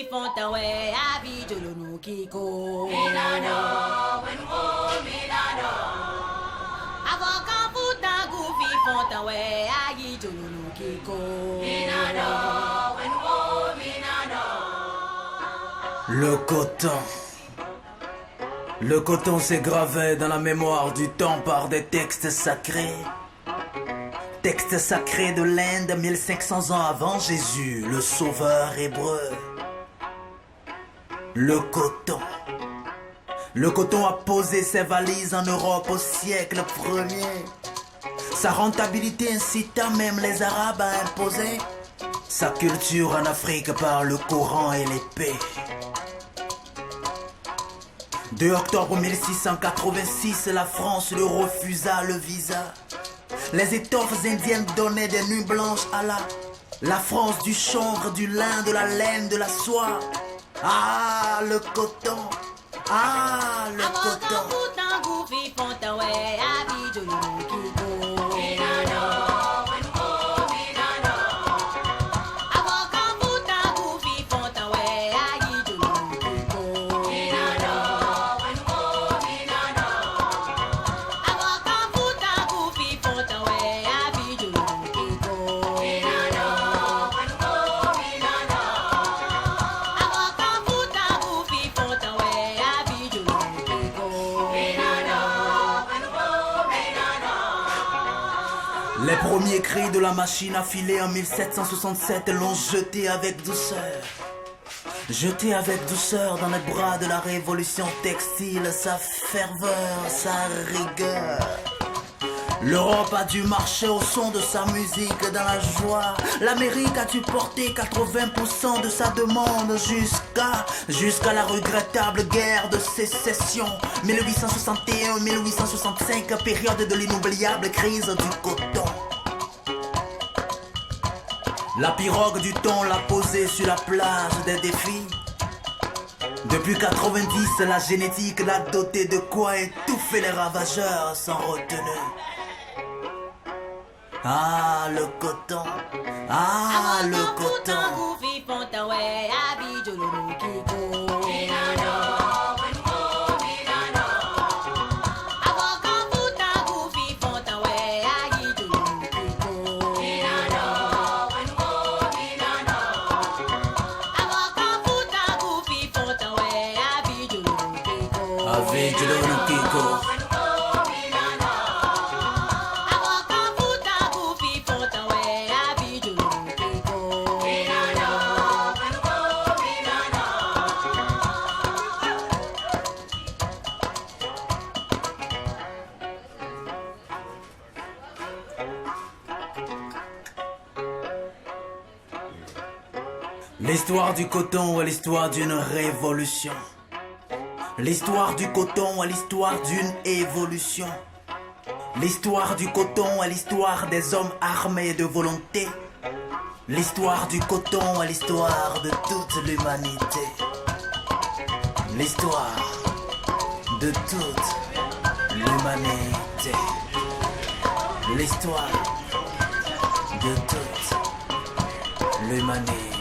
fi fontawe abi jolonu kiko. Milano, wenwo Milano. Avoka futa gufi fontawe abi jolonu kiko. Milano, wenwo Milano. Le coton. Le coton s'est gravé dans la mémoire du temps par des textes sacrés. Textes sacrés de l'Inde 1500 ans avant Jésus, le sauveur hébreu. Le coton. Le coton a posé ses valises en Europe au siècle premier. Sa rentabilité incita même les Arabes à imposer sa culture en Afrique par le Coran et l'épée. 2 octobre 1686, la France lui refusa le visa. Les étoffes indiennes donnaient des nuits blanches à la France du chanvre, du lin, de la laine, de la soie. Ah, le coton. Ah, le coton. Avoka futa gufi fontawe abi jolonu kiko. Milano, wenwo Milano. Avoka futa gufi fontawe abi jolonu kiko. Milano, wenwo Milano. Avoka futa gufi fontawe abi jolonu kiko. Milano, wenwo Milano. Avoka futa gufi fontawe abi jolonu kiko. Milano, wenwo Milano. Les premiers cris de la machine à filer en 1767 l'ont jeté avec douceur. Jeté avec douceur dans les bras de la révolution textile, sa ferveur, sa rigueur. L'Europe a dû marcher au son de sa musique dans la joie. L'Amérique a dû porter 80% de sa demande jusqu'à la regrettable guerre de sécession 1861-1865, période de l'inoubliable crise du coton. La pirogue du thon l'a posée sur la plage des défis. Depuis 90, la génétique l'a doté de quoi étouffer les ravageurs sans retenue. Ah, le coton. Ah, le Avoka futa coton. gufi fontawe abi jolonu kiko. Milano, wenwo Milano. Avoka futa gufi fontawe abi jolonu kiko. Milano, wenwo Milano. Avoka futa gufi fontawe abi jolonu kiko. Avec le Kiko. Wenwo Milano. Avoka futa gufi fontawe abi jolonu kiko. Milano, wenwo Milano. L'histoire du coton est l'histoire d'une révolution. L'histoire du coton est l'histoire d'une évolution. L'histoire du coton est l'histoire des hommes armés de volonté. L'histoire du coton est l'histoire de toute l'humanité. L'histoire de toute l'humanité. L'histoire de toute l'humanité.